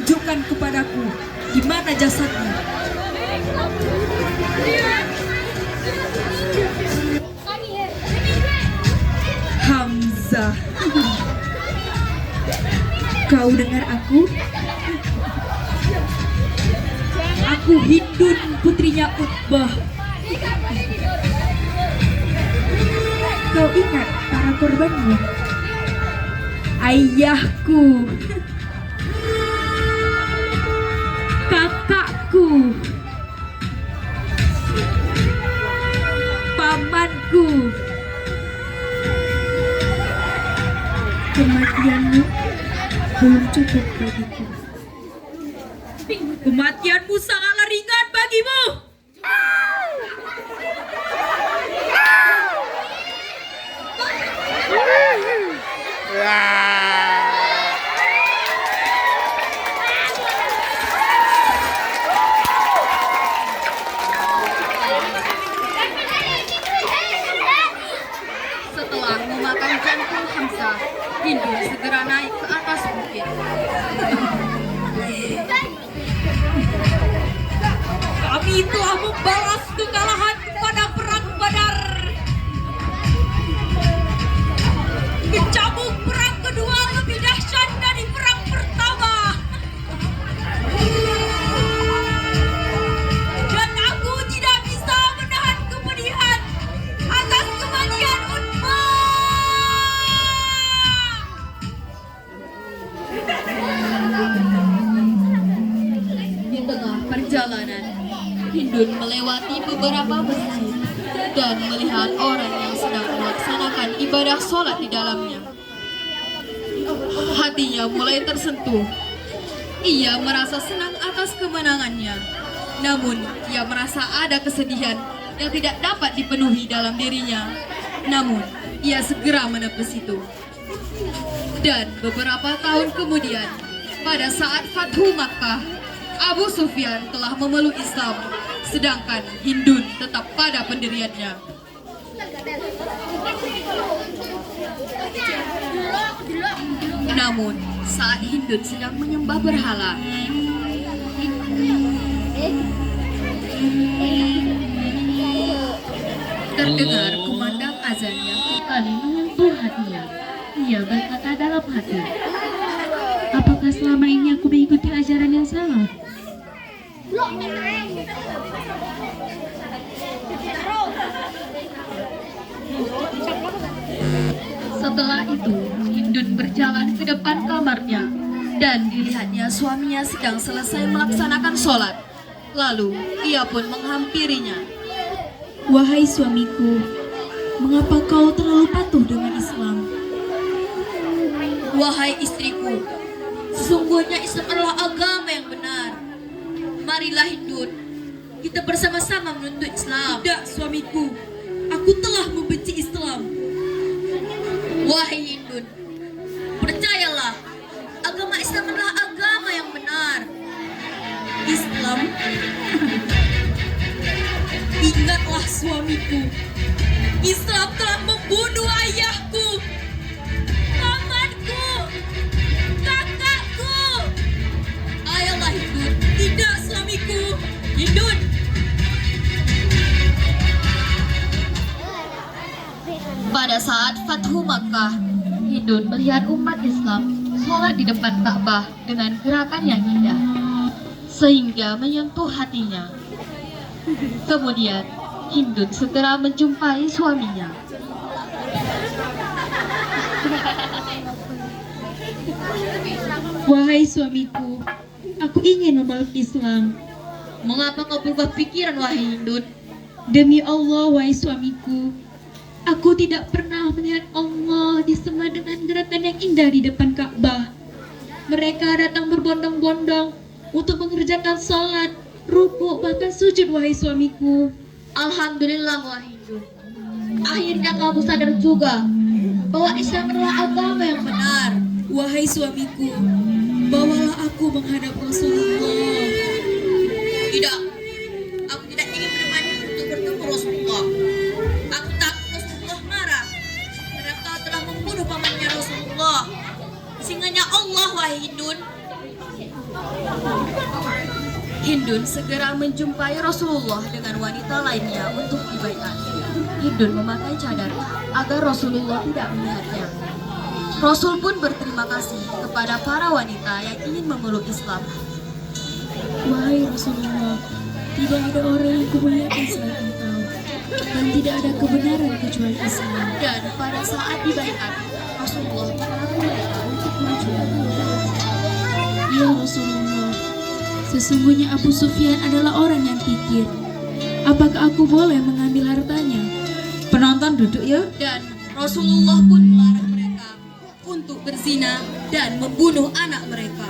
tunjukkan kepadaku di mana jasadnya. Hamzah. Kau dengar aku? Aku Hindun, putrinya Utbah. Kau ingat para korbannya? Ayahku, kakakku, pamanku. Kematianmu belum cukup bagiku. Kematianmu sangatlah ringan bagimu. Setelah memakan jantung Hamzah, Hindun segera naik ke atas bukit. Kami telah membalas kekalahan pada perang Badar. Kecambuk perang kedua lebih dahsyat dari perang pertama. Dan aku tidak bisa menahan kepedihan atas kematian Utbah. Di tengah perjalanan, Hindun melewati beberapa masjid dan melihat orang yang sedang melaksanakan ibadah sholat di dalamnya. Hatinya mulai tersentuh. Ia merasa senang atas kemenangannya. Namun, ia merasa ada kesedihan yang tidak dapat dipenuhi dalam dirinya. Namun, ia segera menepis itu. Dan beberapa tahun kemudian, pada saat Fathu Makkah, Abu Sufyan telah memeluk Islam, sedangkan Hindun tetap pada pendiriannya. Namun, saat Hindun sedang menyembah berhala, terdengar kumandang azan yang Sekali menyentuh hatinya. Ia berkata dalam hati, apakah selama ini aku mengikuti ajaran yang salah? Setelah itu, Hindun berjalan ke depan kamarnya dan dilihatnya suaminya sedang selesai melaksanakan sholat. Lalu, ia pun menghampirinya. Wahai suamiku, mengapa kau terlalu patuh dengan Islam? Wahai istriku, sesungguhnya Islam adalah agama yang benar. Marilah Hindun, kita bersama-sama menuntut Islam. Tidak, suamiku. Aku telah membenci Islam. Wahai Hindun, percayalah, agama Islam adalah agama yang benar. Islam? Ingatlah suamiku. Islam telah membunuh ayahku, pamanku, kakakku. Ayolah Hindun. Tidak, suamiku. Hindun. Pada saat Fathu Makkah, Hindun melihat umat Islam sholat di depan Ka'bah dengan gerakan yang indah, sehingga menyentuh hatinya. Kemudian, Hindun segera menjumpai suaminya. Wahai suamiku, aku ingin memeluk Islam. Mengapa kau berubah pikiran, wahai Hindun? Demi Allah, wahai suamiku, aku tidak pernah melihat Allah disembah dengan gerakan yang indah di depan Ka'bah. Mereka datang berbondong-bondong untuk mengerjakan sholat, ruku, bahkan sujud, wahai suamiku. Alhamdulillah, wahai Hindun. Akhirnya kamu sadar juga bahwa Islam adalah agama yang benar. Wahai suamiku, bawalah aku menghadap Rasulullah. Tidak, aku tidak ingin menemani untuk bertemu Rasulullah. Aku takut Rasulullah marah karena kau telah membunuh pamannya Rasulullah. Singanya Allah, wahai Hindun. Hindun segera menjumpai Rasulullah dengan wanita lainnya untuk dibaiat. Hindun memakai cadar agar Rasulullah tidak melihatnya. Rasul pun berterima kasih kepada para wanita yang ingin memeluk Islam. Wahai Rasulullah, tidak ada orang yang kemuliaan selain engkau, dan tidak ada kebenaran kecuali Islam. Dan pada saat dibaiat, Rasulullah mengaku mereka untuk maju. Ya Rasulullah, sesungguhnya Abu Sufyan adalah orang yang kikir. Apakah aku boleh mengambil hartanya? Penonton duduk ya. Dan Rasulullah pun melarang mereka untuk berzina dan membunuh anak mereka.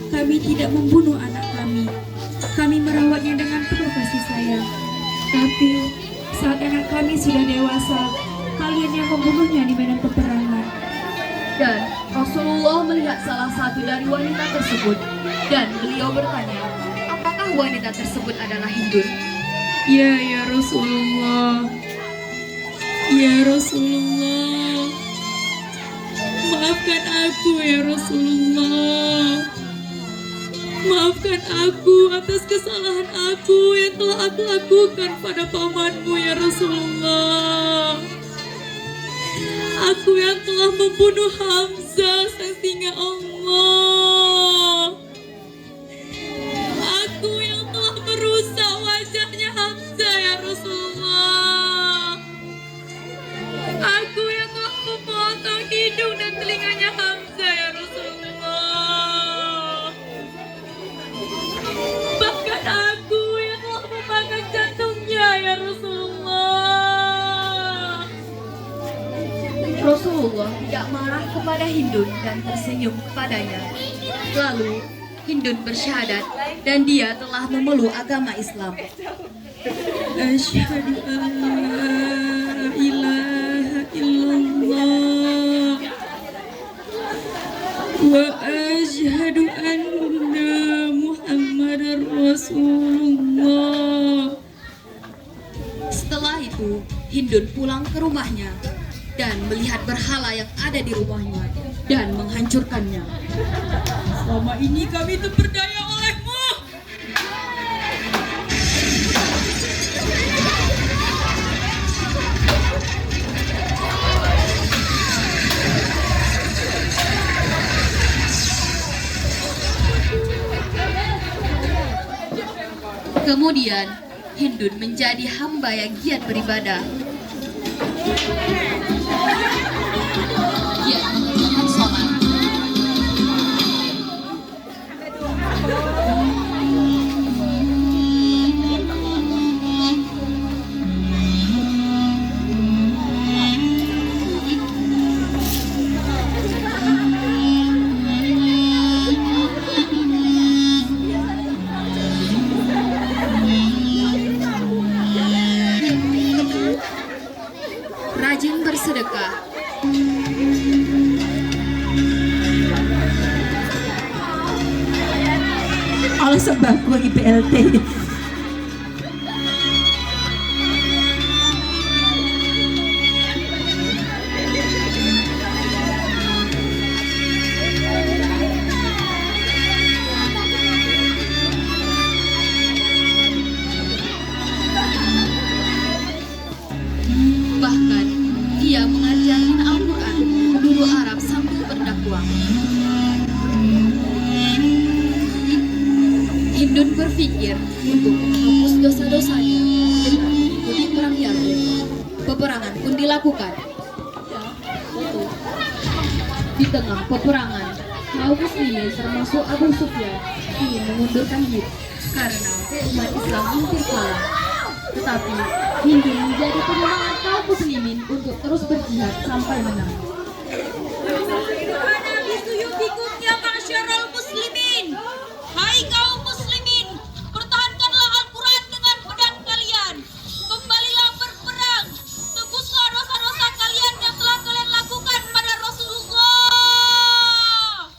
Kami tidak membunuh anak kami. Kami merawatnya dengan penuh kasih sayang. Tapi saat anak kami sudah dewasa, kalian yang membunuhnya di medan peperangan. Dan Rasulullah melihat salah satu dari wanita tersebut dan beliau bertanya, apakah wanita tersebut adalah Hindun? Ya Rasulullah. Ya Rasulullah. Maafkan aku ya Rasulullah. Maafkan aku atas kesalahan aku yang telah aku lakukan pada pamanmu ya Rasulullah. Aku yang telah membunuh Hamzah sang singa Allah. Aku yang telah merusak wajahnya Hamzah ya Rasulullah. Aku yang telah memotong hidung dan telinganya Hamzah ya Rasulullah. Bahkan aku yang telah memakan jantungnya ya Rasulullah. Rasulullah tidak marah kepada Hindun dan tersenyum kepadanya. Lalu Hindun bersyahadat dan dia telah memeluk agama Islam. Asyhadu an la ilaha illallah wa asyhadu anna Muhammadar Rasulullah. Setelah itu, Hindun pulang ke rumahnya dan melihat berhala yang ada di rumahnya dan menghancurkannya. Selama ini kami terperdaya olehmu. Kemudian, Hindun menjadi hamba yang giat beribadah. Giat mengerjakan sholat. Rajin bersedekah. Allah sembahku bagi PLT. Bahkan, dia mengajarkan Al-Quran ke guru Arab sambil berdakwah. Hindun berpikir untuk menghapus dosa-dosanya dengan mengikuti perang Yarmuk. Peperangan pun dilakukan. Di tengah peperangan, kaum muslimin termasuk Abu Sufyan ingin mengundurkan diri karena umat Islam hampir kalah. Tetapi Hindun menjadi penyemangat kaum muslimin untuk terus berjihad sampai menang. Hai kaum muslimin, pertahankanlah Al-Quran dengan pedang kalian. Kembalilah berperang, tebuslah dosa-dosa kalian yang telah kalian lakukan pada Rasulullah.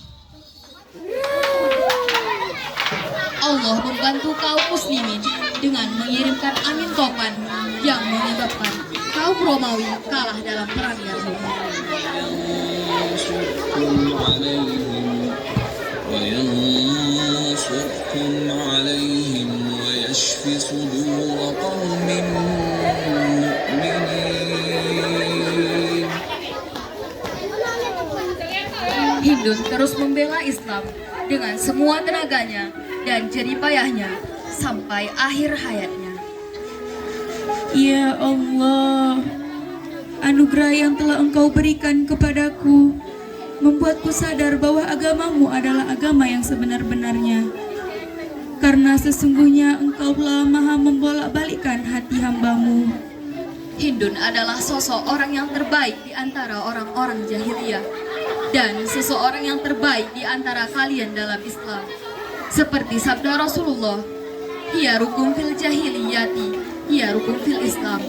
Allah membantu kaum muslimin dengan mengirimkan angin topan yang menyebabkan kaum Romawi kalah dalam perang Yarmuk. وينصركم يحكم عليهم ويشف صدور قوم مؤمنين. Hindun terus membela Islam dengan semua tenaganya dan jeripayahnya sampai akhir hayatnya. Ya Allah, anugerah yang telah Engkau berikan kepadaku membuatku sadar bahwa agamamu adalah agama yang sebenar-benarnya. Karena sesungguhnya Engkaulah Maha membolak-balikkan hati hambamu. Hindun adalah sosok orang yang terbaik di antara orang-orang jahiliyah dan seseorang yang terbaik di antara kalian dalam Islam. Seperti sabda Rasulullah, "Hiya rukum fil jahiliyati, hiya rukum fil Islam."